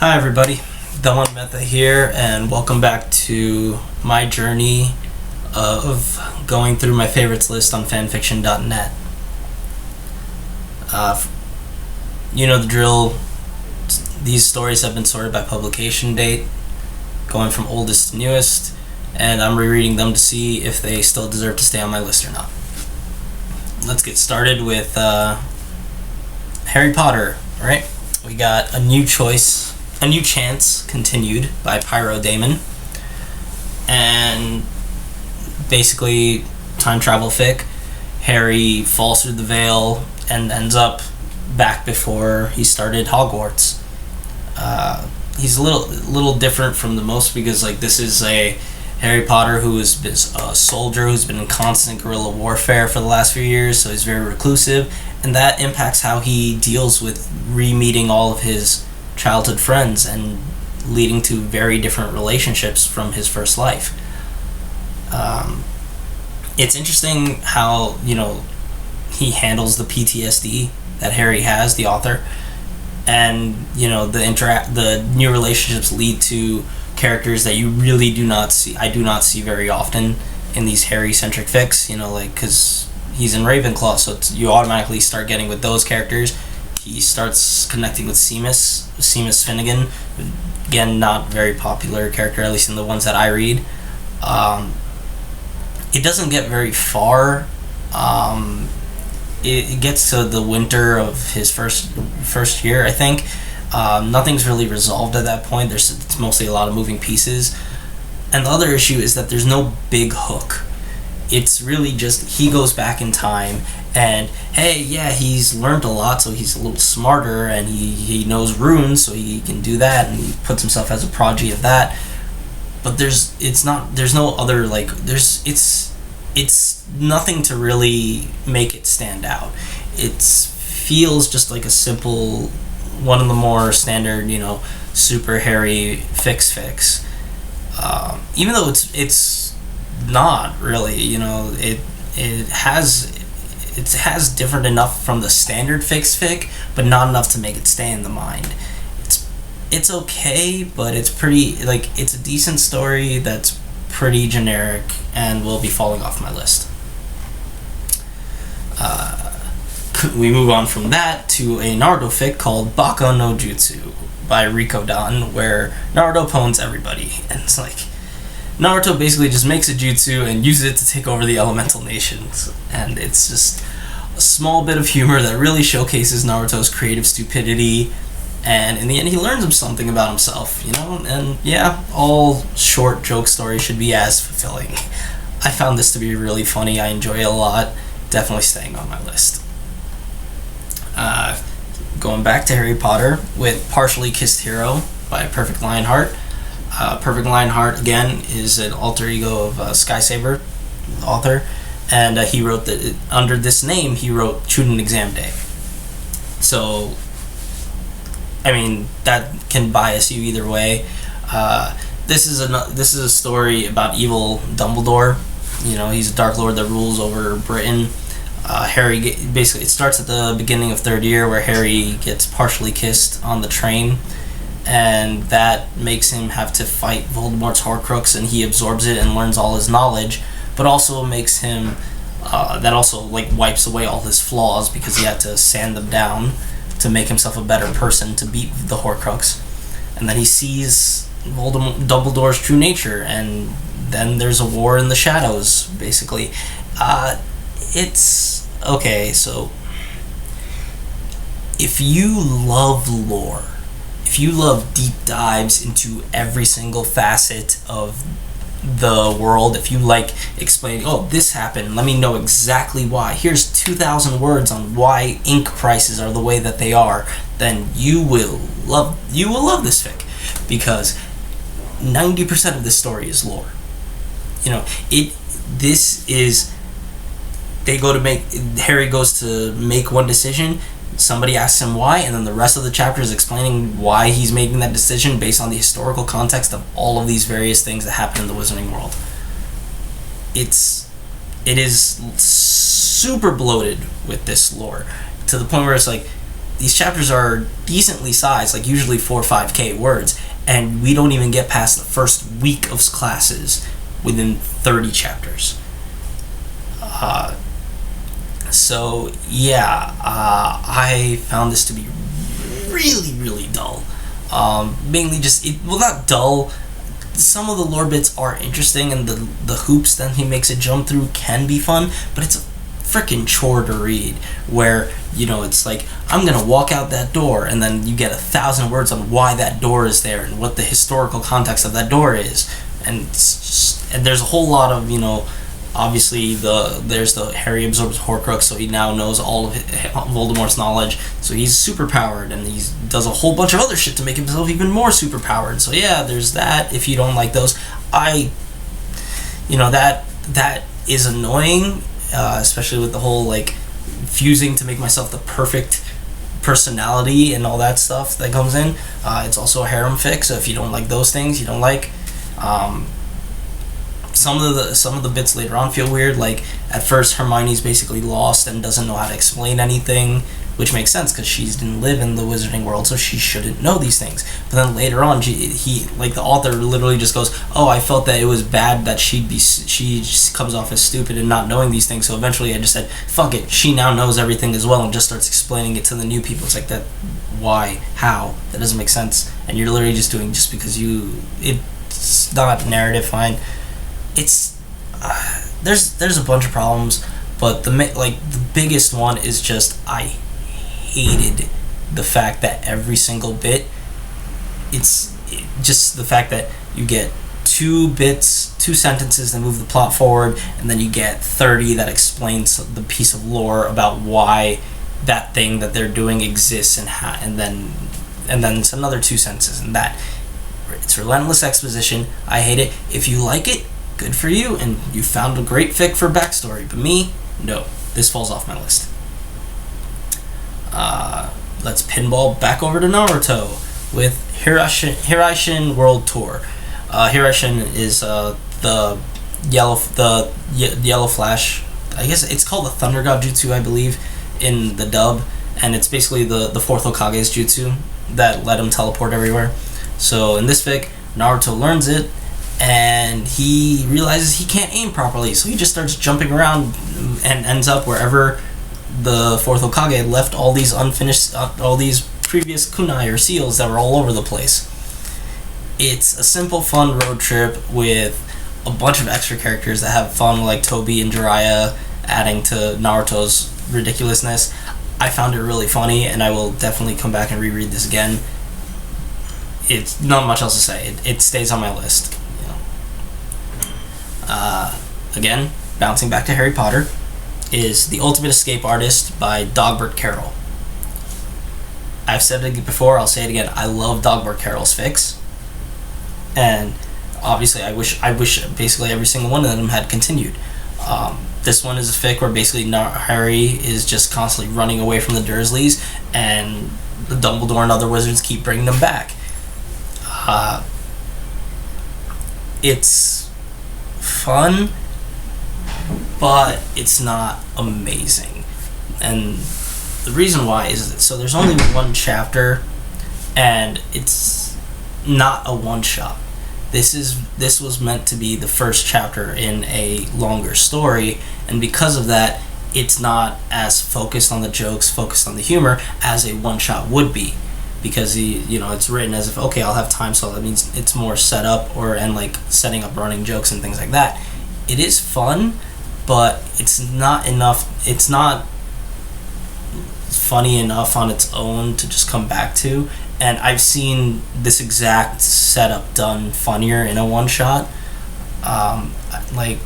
Hi everybody, Meta here, and welcome back to my journey of going through my favorites list on fanfiction.net. You know the drill. These stories have been sorted by publication date, going from oldest to newest, and I'm rereading them to see if they still deserve to stay on my list or not. Let's get started with Harry Potter, right? We got A New Chance continued by Pyrodaemon, and basically time travel fic. Harry falls through the veil and ends up back before he started Hogwarts. He's a little different from the most because this is a Harry Potter who is a soldier who's been in constant guerrilla warfare for the last few years, so he's very reclusive, and that impacts how he deals with re-meeting all of his childhood friends and leading to very different relationships from his first life. It's interesting how he handles the PTSD that Harry has, the author, and the new relationships lead to characters that you really do not see. I do not see very often in these Harry-centric fics. Because he's in Ravenclaw, so you automatically start getting with those characters. He starts connecting with Seamus Finnegan, again, not very popular character, at least in the ones that I read. It doesn't get very far. It gets to the winter of his first year, I think. Nothing's really resolved at that point. It's mostly a lot of moving pieces. And the other issue is that there's no big hook. It's really just he goes back in time and, hey, yeah, he's learned a lot, so he's a little smarter, and he knows runes, so he can do that, and he puts himself as a prodigy of that. But there's nothing to really make it stand out. It feels just like a simple, one of the more standard, super Harry fix. Even though it's not really, it has different enough from the standard fic, but not enough to make it stay in the mind. It's okay, but it's pretty, it's a decent story that's pretty generic and will be falling off my list. We move on from that to a Naruto fic called Baka no Jutsu by recodan, where Naruto pwns everybody, and it's Naruto basically just makes a jutsu and uses it to take over the elemental nations, and it's just a small bit of humor that really showcases Naruto's creative stupidity, and in the end he learns something about himself, and yeah, all short joke stories should be as fulfilling. I found this to be really funny. I enjoy it a lot. Definitely staying on my list. Going back to Harry Potter with Partially Kissed Hero by Perfect Lionheart. Perfect Lionheart, again, is an alter ego of Sky Saber, the author, and he wrote that under this name he wrote Student Exam Day. So, that can bias you either way. This is a story about evil Dumbledore. He's a Dark Lord that rules over Britain. Harry basically, it starts at the beginning of third year where Harry gets partially kissed on the train, and that makes him have to fight Voldemort's horcrux, and he absorbs it and learns all his knowledge, but also makes him that also wipes away all his flaws because he had to sand them down to make himself a better person to beat the horcrux. And then he sees Dumbledore's true nature, and then there's a war in the shadows, basically. It's okay. So if you love lore, if you love deep dives into every single facet of the world, if you like explaining, this happened, let me know exactly why, here's 2,000 words on why ink prices are the way that they are, then you will love this fic, because 90% of this story is lore. Harry goes to make one decision, somebody asks him why, and then the rest of the chapter is explaining why he's making that decision based on the historical context of all of these various things that happen in the Wizarding world. It is super bloated with this lore, to the point where it's these chapters are decently sized, like usually 4 or 5K words, and we don't even get past the first week of classes within 30 chapters. So yeah, I found this to be really, really dull. Mainly just, not dull. Some of the lore bits are interesting, and the hoops that he makes it jump through can be fun, but it's a freaking chore to read, where, it's like, I'm gonna walk out that door, and then you get 1,000 words on why that door is there, and what the historical context of that door is, and and there's a whole lot of, obviously there's the Harry absorbs horcrux, so he now knows all of Voldemort's knowledge, so he's super powered, and he does a whole bunch of other shit to make himself even more super powered. So yeah, there's that. If you don't like those, that is annoying, especially with the whole like fusing to make myself the perfect personality and all that stuff that comes in. It's also a harem fic, so if you don't like those things, you don't like. Some of the bits later on feel weird. Like at first, Hermione's basically lost and doesn't know how to explain anything, which makes sense because she didn't live in the wizarding world, so she shouldn't know these things. But then later on, the author literally just goes, "Oh, I felt that it was bad that she just comes off as stupid and not knowing these things." So eventually, I just said, "Fuck it." She now knows everything as well, and just starts explaining it to the new people. It's like that. Why? How? That doesn't make sense. And you're literally just doing just because it's not narrative. Fine. It's there's a bunch of problems, but the biggest one is just I hated the fact that every single bit, just the fact that you get 2 sentences that move the plot forward, and then you get 30 that explains the piece of lore about why that thing that they're doing exists, and then it's another 2 sentences, and that it's relentless exposition. I hate it. If you like it, good for you, and you found a great fic for backstory. But me, no. This falls off my list. Let's pinball back over to Naruto with Hiraishin World Tour. Hiraishin is the yellow flash. I guess it's called the Thunder God Jutsu, I believe, in the dub, and it's basically the fourth Hokage's jutsu that let him teleport everywhere. So in this fic, Naruto learns it, and he realizes he can't aim properly, so he just starts jumping around and ends up wherever the fourth Hokage left all these previous kunai or seals that were all over the place. It's a simple, fun road trip with a bunch of extra characters that have fun, like Tobi and Jiraiya, adding to Naruto's ridiculousness. I found it really funny, and I will definitely come back and reread this again. It's not much else to say. It stays on my list. Again, bouncing back to Harry Potter, is The Ultimate Escape Artist by Dogbert Carroll. I've said it before, I'll say it again. I love Dogbert Carroll's fics, and obviously I wish basically every single one of them had continued. This one is a fic where basically Harry is just constantly running away from the Dursleys, and the Dumbledore and other wizards keep bringing them back. It's fun, but it's not amazing. And the reason why is that, so there's only 1 chapter, and it's not a one-shot. This was meant to be the first chapter in a longer story, and because of that, it's not as focused on the jokes, focused on the humor as a one-shot would be, because it's written as if, okay, I'll have time, so that means it's more set up and like setting up running jokes and things like that. It is fun, but it's not enough. It's not funny enough on its own to just come back to. And I've seen this exact setup done funnier in a one-shot. Like,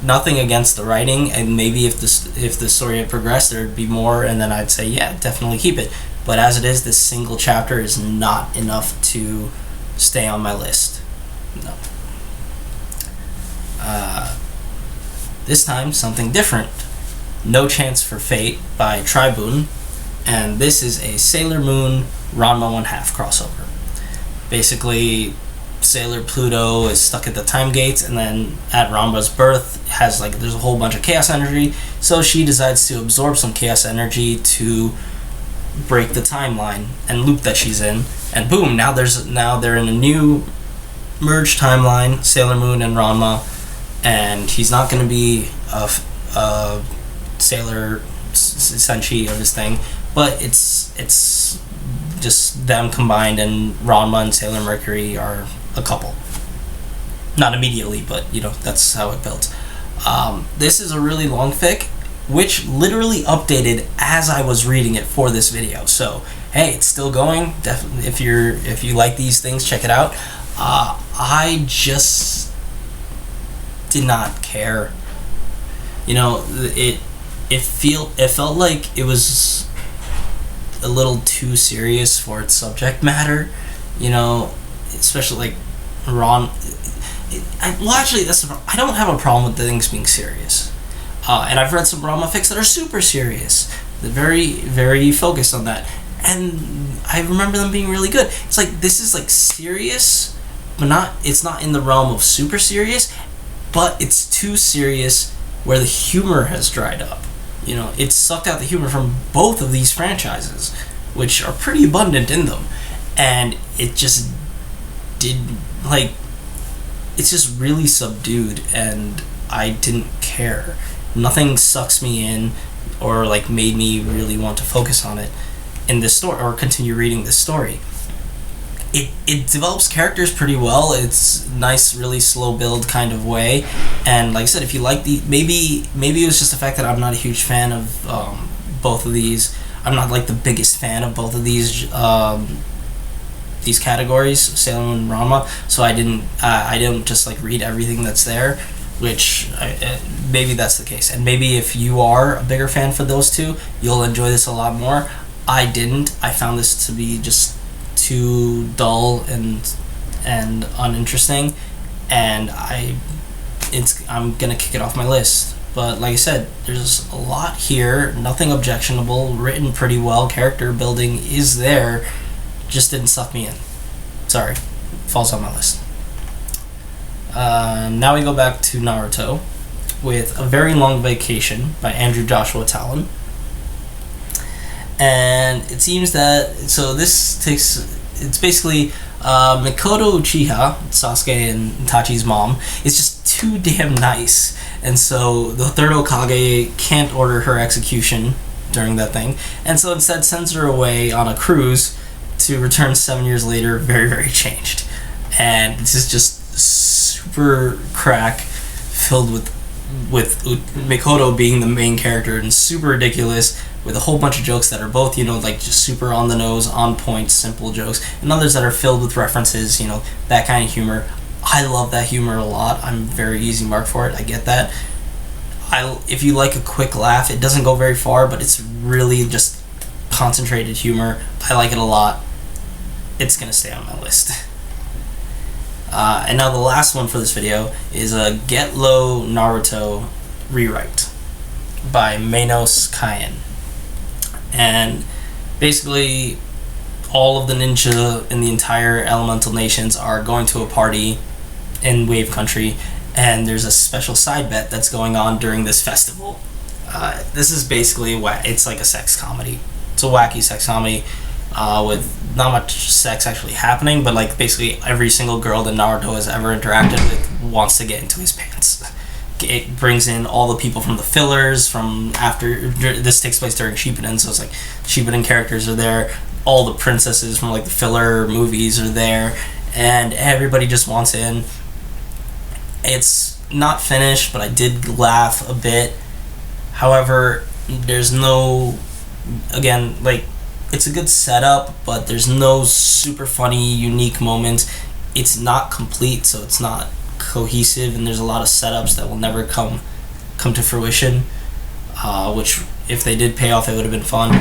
nothing against the writing, and maybe if the story had progressed, there'd be more, and then I'd say, yeah, definitely keep it. But as it is, this single chapter is not enough to stay on my list. No. This time, something different. No Chance for Fate by Tribune, and this is a Sailor Moon Ranma 1/2 crossover. Basically, Sailor Pluto is stuck at the time gates, and then at Ranma's birth there's a whole bunch of chaos energy, so she decides to absorb some chaos energy to break the timeline and loop that she's in, and boom, now they're in a new merged timeline, Sailor Moon and Ranma, and he's not going to be a Sailor Senshi of his thing, but it's just them combined, and Ranma and Sailor Mercury are a couple. Not immediately, but that's how it built. This is a really long fic, which literally updated as I was reading it for this video. So hey, it's still going. Definitely, if you like these things, check it out. I just did not care. It felt like it was a little too serious for its subject matter. Especially like Ron. Actually, I don't have a problem with the things being serious. And I've read some Ranma fics that are super serious. They're very, very focused on that. And I remember them being really good. It's like, this is like serious, but it's not in the realm of super serious, but it's too serious where the humor has dried up. It sucked out the humor from both of these franchises, which are pretty abundant in them. And it just it's just really subdued, and I didn't care. Nothing sucks me in or like made me really want to focus on it in this story or continue reading this story. It develops characters pretty well. It's nice, really slow build kind of way. And like I said, if you like maybe it was just the fact that I'm not a huge fan of both of these. I'm not like the biggest fan of both of these categories, Sailor Moon and Ranma, so I didn't just like read everything that's there, which maybe that's the case. And maybe if you are a bigger fan for those two, you'll enjoy this a lot more. I didn't. I found this to be just too dull and uninteresting, and I'm gonna kick it off my list. But like I said, there's a lot here, nothing objectionable, written pretty well, character building is there, just didn't suck me in. Sorry, falls on my list. Now we go back to Naruto with A Very Long Vacation by Andrew Joshua Talon. And it seems that, it's basically Mikoto Uchiha, Sasuke and Itachi's mom, is just too damn nice. And so the third Hokage can't order her execution during that thing, and so instead sends her away on a cruise to return 7 years later very, very changed. And this is just super crack, filled with Mikoto being the main character, and super ridiculous, with a whole bunch of jokes that are both, like just super on the nose, on point, simple jokes, and others that are filled with references, that kind of humor. I love that humor a lot. I'm very easy mark for it. I get that. If you like a quick laugh, it doesn't go very far, but it's really just concentrated humor. I like it a lot. It's gonna stay on my list. And now the last one for this video is a Get Low Naruto rewrite by Manos Kaien. And basically, all of the ninja in the entire elemental nations are going to a party in Wave Country, and there's a special side bet that's going on during this festival. This is basically it's like a sex comedy. It's a wacky sex comedy with not much sex actually happening, but like basically every single girl that Naruto has ever interacted with wants to get into his pants. It brings in all the people from the fillers from after. This takes place during Shippuden, so it's like Shippuden characters are there. All the princesses from like the filler movies are there, and everybody just wants in. It's not finished, but I did laugh a bit. However, there's no, again, like, it's a good setup, but there's no super funny, unique moments. It's not complete, so it's not cohesive, and there's a lot of setups that will never come to fruition, which if they did pay off, it would have been fun.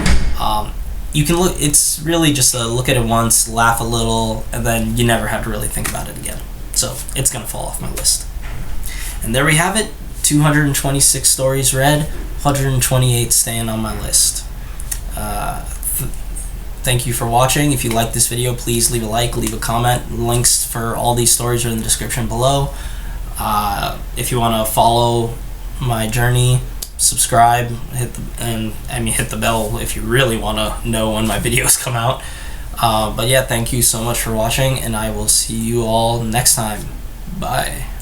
You can look, it's really just a look at it once, laugh a little, and then you never have to really think about it again. So it's gonna fall off my list. And there we have it, 226 stories read, 128 staying on my list. Thank you for watching. If you like this video, please leave a like, leave a comment. Links for all these stories are in the description below. If you want to follow my journey, subscribe, hit the bell if you really want to know when my videos come out. But yeah, thank you so much for watching, and I will see you all next time. Bye.